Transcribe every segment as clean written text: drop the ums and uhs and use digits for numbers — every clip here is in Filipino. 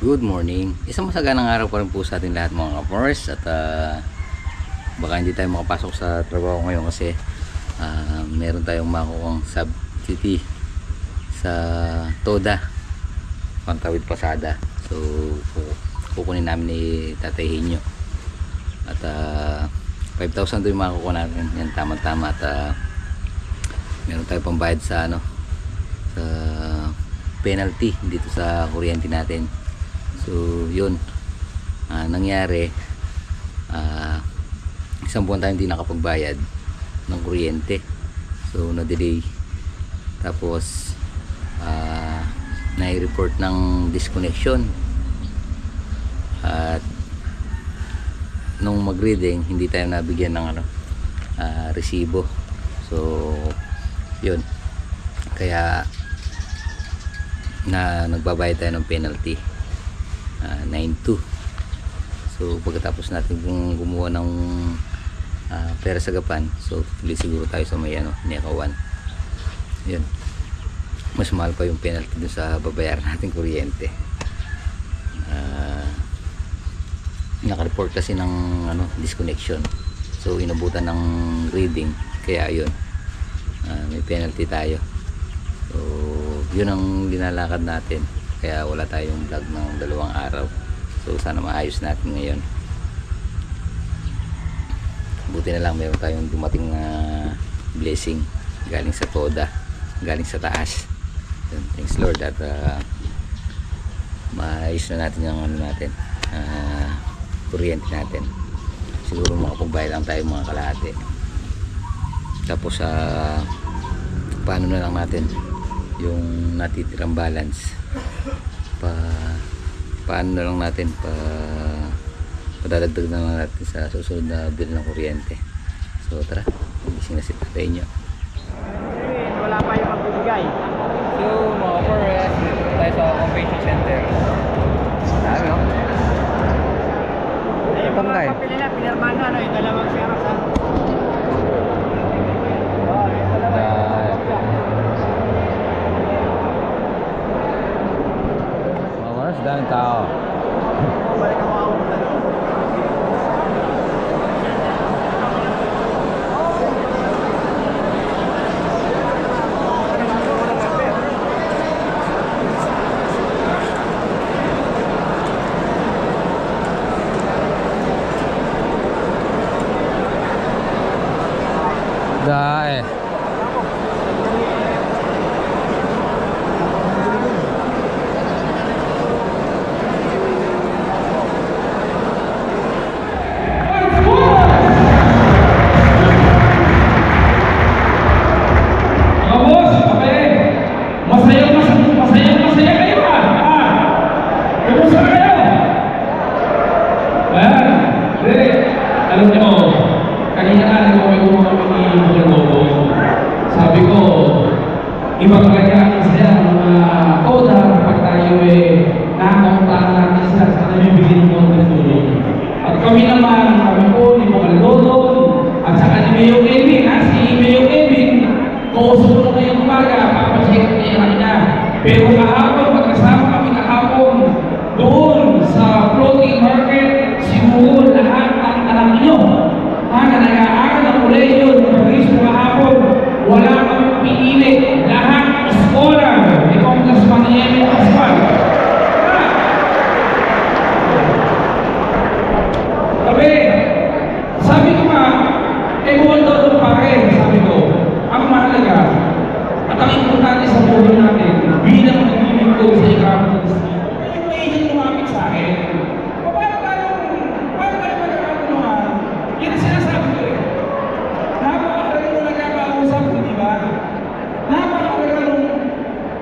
Good morning. Isang masaganang araw pa rin po sa atin lahat mga ka-farmers. At baka hindi tayo makapasok sa trabaho ngayon kasi meron tayong makukuhang subsidy sa TODA, Pantawid Pasada. So kukunin namin ni Tatay Henyo. At 5,000 ito yung makukuha natin. Yan, tama-tama. At meron tayong pambayad sa sa penalty dito sa kuryente natin. So yun, nangyari isang buwan tayo hindi nakapagbayad ng kuryente, so na-delay. Tapos nai-report ng disconnection at nung mag-reading hindi tayo nabigyan ng resibo. So yun, kaya nagbabayad tayo ng penalty 9.2. So pagkatapos natin gumawa ng pera sa gapan, so tuloy siguro tayo sa may Nekawan. Yun, mas mahal pa yung penalty dun sa babayaran natin kuryente. Naka-report kasi ng disconnection, so inabutan ng reading, kaya yun, may penalty tayo. So yun ang linalakad natin, kaya wala tayong vlog ng 2 araw. So sana maayos natin ngayon. Buti na lang meron tayong dumating na blessing galing sa TODA, galing sa taas. Thanks Lord at maayos na natin yung kuryente natin. Siguro makapagbayad lang tayo mga kalahati. Tapos paano na lang natin yung natitirang balance, paano na lang natin padadagdag na lang natin sa susunod na bill ng kuryente. So tara, gising na si Tatay nyo. Wala pa yung magbibigay. So mga forest, tayo sa convention center. Sabi no? Yung mga papel nila, pinirmahan na, yung dalawang xerox ha. Daming tao. Balik ako ako. Dae. Alam niyo, kanina nga may kumakain ni Bukal Bobo. Sabi ko, iba talaga ang saya ng mga TODA kapag tayo nakakuntaan natin sila sa nabibigyan mo ng tulong. At kami naman, kami po ni Bukal Bobo at saka ni Mayo Kevin, si Mayo Kevin, kausap ko na ngayong umaga, papacheck niya kanina. Pero kahapon, pagkasama kami kahapon doon sa floating market, siguro lahat ng anak nyo na nag-aaral ng kolehiyo ng Pag-Risto kahapon, wala kami pinili, lahat scholar ni Congressman Emil Pascual. Sabi ko nga, buwan daw itong pare, sabi ko, ang mahalaga at ang importante sa buhay natin bilang naglilingkod sa ikamang ng Diyos. Yung may agent lumapit sa akin, paano tayo magkakatulungan? Yan ang sinasabi ko eh. Napakalaga nung nagkakausap, di ba? Napakalaga nung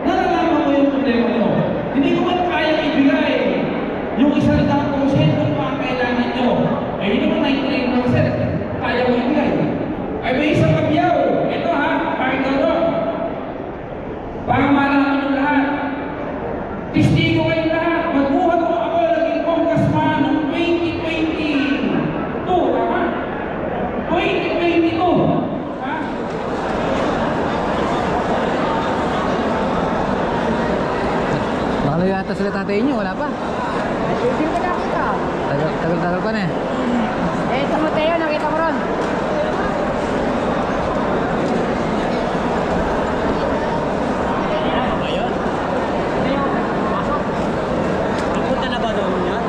nalalaman mo yung problema nyo. Hindi ko man kaya ibigay yung 100% pa ang kailangan nyo. Eh, yun naman 99% kaya mo ibigay. Ay may isang kabyaw. Ito ha, pakita nyo. Para malaman nyo lahat. Testigo kayo lahat. Magbuhat ko ako naging congressman noong 2022. Tama? 2022. Ha? Nakalayo yata sila Tatay nyo, wala pa. Hindi ko nakita. Tagal pa na eh. Eh, ito mo Teo, nakita mo ron. Punta na ba doon yan?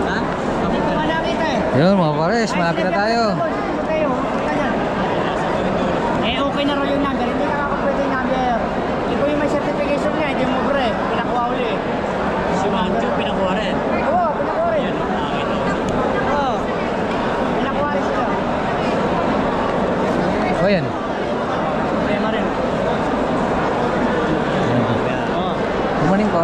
Ha? Hindi ko nga nakita eh. Yun mga pares, malapit na tayo. Teo, punta niya. Eh, okay na rin yung number. Hindi ka makapwede yung number. Ikaw yung may certification niya, hindi mo bre. Pinakuha uli. Si Mancho, pinakuha rin. Oo, pinakuha rin. Oo. Pinakuha rin sila. O yan. Problema rin. Oo. Good morning po.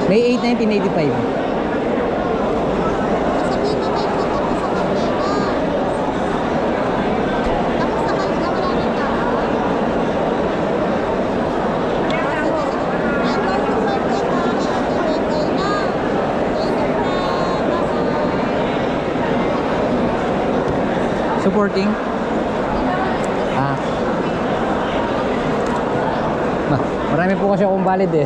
May 8, 1985. Sabihin mo may photo mo sa kapila. Tapos sa kanila wala nang tao. Supporting? Ah. Marami po kasi akong valid eh.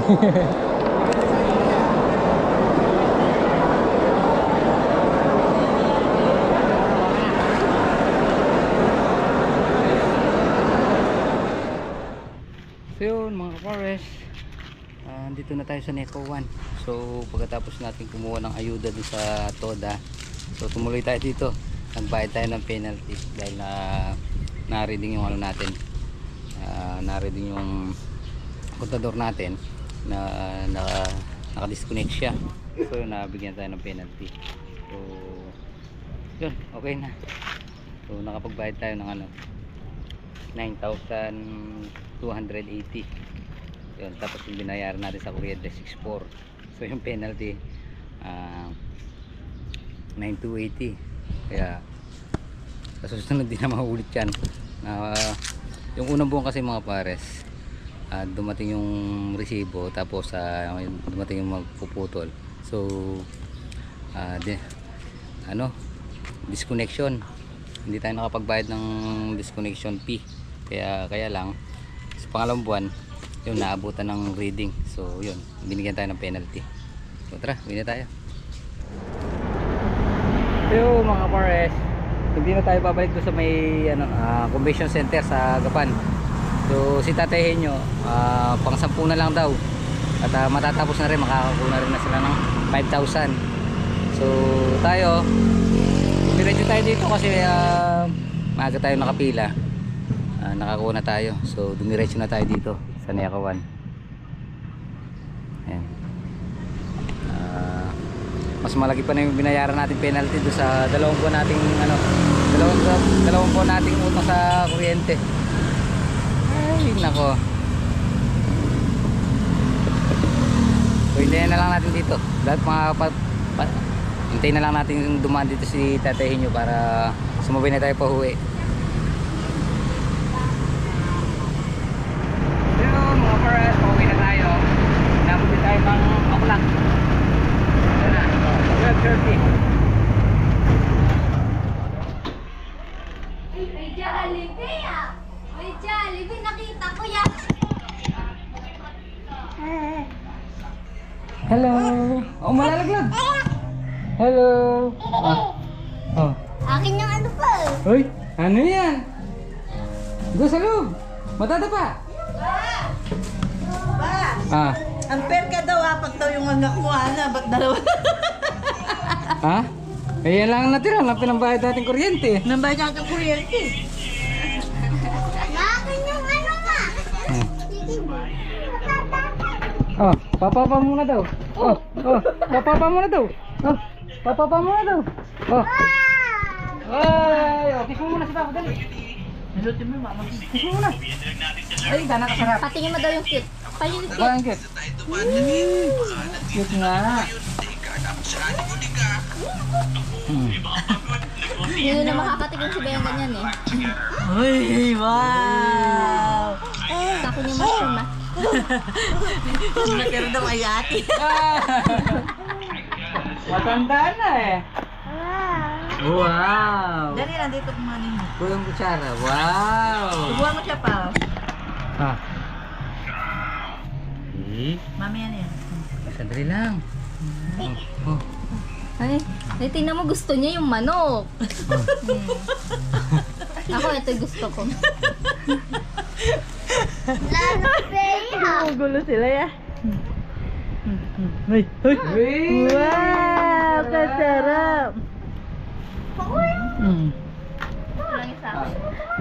So yun mga ka-forest, dito na tayo sa Neco 1. So pagkatapos natin kumuha ng ayuda dun sa Toda, so tumuloy tayo dito. Nagbayad tayo ng penalty dahil na-reading yung ano natin, na-reading yung kontador natin na naka-disconnect siya. So nabigyan tayo ng penalty. So yun, okay na. So nakapagbayad tayo ng ano 9,280. Yun, tapos yung binayaran natin sa kuryente 6,400. So yung penalty 9,280. Kaya sa susunod din na maulit yan. Yung unang buwan kasi mga pares, dumating yung resibo, tapos dumating yung magpuputol. So disconnection, hindi tayo nakapagbayad ng disconnection fee. Kaya lang sa pangalawang buwan yung naabutan ng reading. So yun, binigyan tayo ng penalty. So tara, bili tayo. So mga pares, hindi na tayo babalik doon sa may convention center sa Gapan. So si Tatay Henyo, pang 10 na lang daw. At matatapos na rin, makakakuha na rin na sila ng 5,000. So tayo, diretso tayo dito kasi maaga tayo nakapila. Nakakuha na tayo. So dumiretso na tayo dito sa Neco 1. Ayan. Mas malaki pa na yung binayaran natin penalty doon sa dalawang buwan nating dalawang buwan nating utang sa kuryente. Ay nako. So hintayin na lang natin dito. Dapat hintayin na lang natin dumaan dito si Tatay Henyo para sumabay na tayo pa uwi. Mga pares, pauwi na tayo. Nabuti tayo ng o'clock. Ayan na, 12:30. May Jollibee ah! May Jollibee, nakita ko yan! Hello. Oh, malalaglag. Hello. Oh. Akin yung ano pa eh! Hoy, ano yan? Go sa loob. Matadapa. Ah. Unfair ka daw apat daw yung anak mo, Ana. Ba't dalawa? Ha? Ayan lang ang natira. Lang pinambayad natin kuryente. Nambay ka ng kuryente. Oh, papapa muna daw. Oh, papapa muna daw. Oh, papapa muna daw. Oh. Ay, kiss mo muna si Papa, dali. Nilutin mo, mama. Kiss mo muna. Ay, gana ka sarap. Patingin mo daw yung cute. Patingin yung cute. Parang cute. Cute nga. Hindi na makakatigil si Bea ganyan eh. Uy, wow! Sa akin yung mushroom ah. Natira daw kay ate. Matanda na eh. Wow. Dali lang dito kumanin mo. Kulang kutsara. Wow. Subuhan mo siya pa. Ah. Mamaya na yan. Sandali lang. Oh. Ay, tingnan mo gusto niya yung manok. Ako ito gusto ko. Ang gulo sila ya. Ay, ay. Wow, kasarap. Lang isa.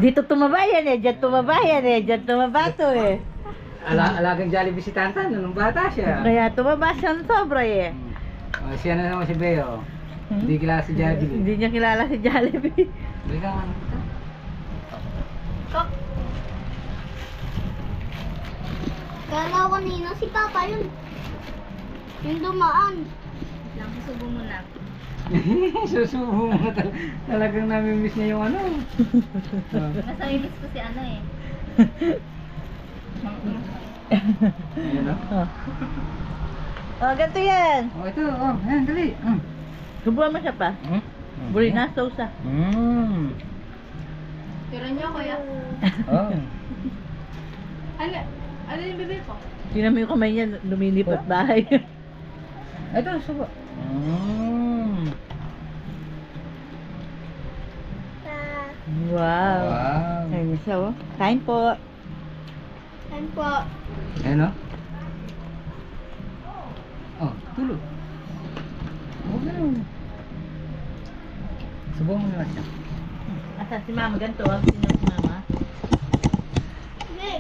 Dito tumaba yan eh, dyan tumaba yan eh, dyan tumaba to eh. Alagang Jollibee si Tantan, nung bata siya. Kaya tumaba siya ng sobra eh. Siya na naman si Beo. Hindi kilala si Jollibee. Hindi niya kilala si Jollibee. Balik ka. Kala kanina si Papa yun. Yung dumaan. Lang, susubo mo na. Susubo mo talagang nami-miss niya yung ano. Nasa miss ko si ano eh. Ayan o. Oh, ganito yan. Oh, ito. Oh, ayan, dali. Subuhan mo siya pa. Buri na sausa. Tira niyo kuya. Oh. Ano yung bibig ko? Tingnan mo yung kamay niya, lumilipat bahay. Ito, subo. Wow. Wow. Ayun siya oh. Kain po. Yan po. Ayan o. Oh, tulog. Oh, ganun. Subukan mo naman siya. Asa si mama ganito ah. Sino si mama?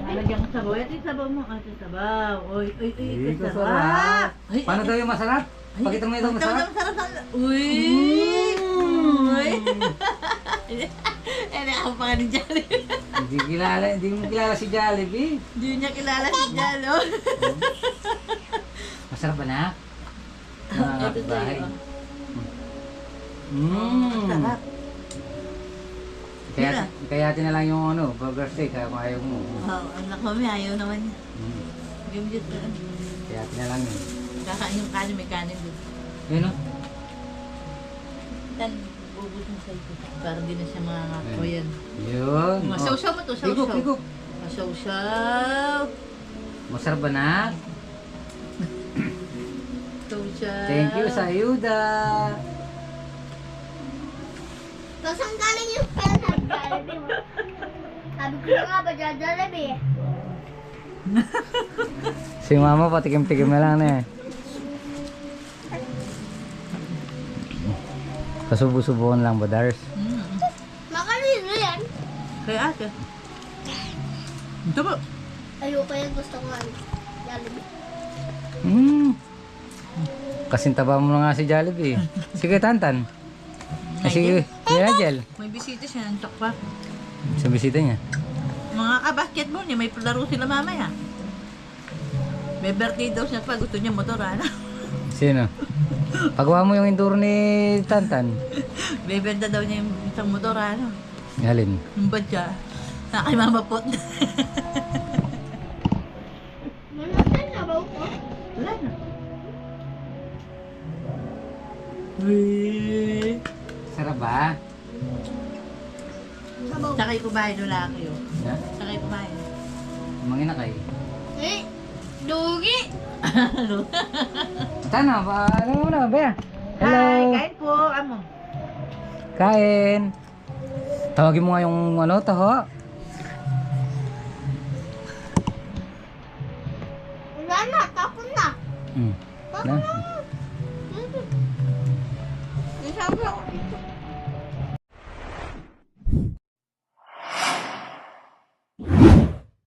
Lalagyan ko sabaw. Ito yung sabaw mo. Ito yung sabaw. Uy, uy, uy. Hindi Ito ko sarap. sarap. Ay, Paano daw yung masarap? Pakita mo ito masarap. Masarap. Uy. Uy. Ano ako pa ka ni Jollibee. Hindi mo kilala si Jollibee. Hindi niya kilala si Jalo. Masarap ba na? Ito Bahay. sa'yo. Mmm. Sarap. Kaya na lang yung ano, burger steak kaya kung ayaw mo. Oh, anak ko may ayaw naman niya. Gamit na. Kaya na lang yun. Kakain yung kanin, may kanin doon. Yun o. Tan, bubot mo sa ito. Para di na siya makakako yan. Yun. Masaw-saw mo to, Higop, saw-saw. higop. Masaw-saw. Masarap ba na? Saw-saw. Thank you sa ayuda. So, saan galing yung pen at Jollibee mo? Sabi ko na nga ba Jollibee? Si mama patikim-tikim na lang na eh. Kasubo-subuhan lang ba, Dars? Makalino yan. Kaya ate. Ito po. Ayoko yan, gusto ko ano. Jollibee. Kasing taba mo na nga si Jollibee. Sige, Tantan. Sige, Nigel. May bisita siya, nantok pa. Sa bisita niya. Mga ka-basketball niya, may laro sila mamaya. May birthday daw siya pa, gusto niya motor, ano? Sino? Pagawa mo yung enduro ni Tantan. May benta daw niya yung isang motor, ano? Alin? Yung badya. Na kay Mama Pot. Manasan na ba ko? Wala na. Uy. Sarap ba? Sabaw. Sakay kumain doon lang kayo. Ha? Sakay kumain. Mangina kay. Eh, dugi! Tana, ano mo na, Bea? Hello. Hi, kain po. Amo. Kain. Tawagin mo nga yung ano, taho. Wala na, tapon na. Na. Tapon na. Nasabi ako.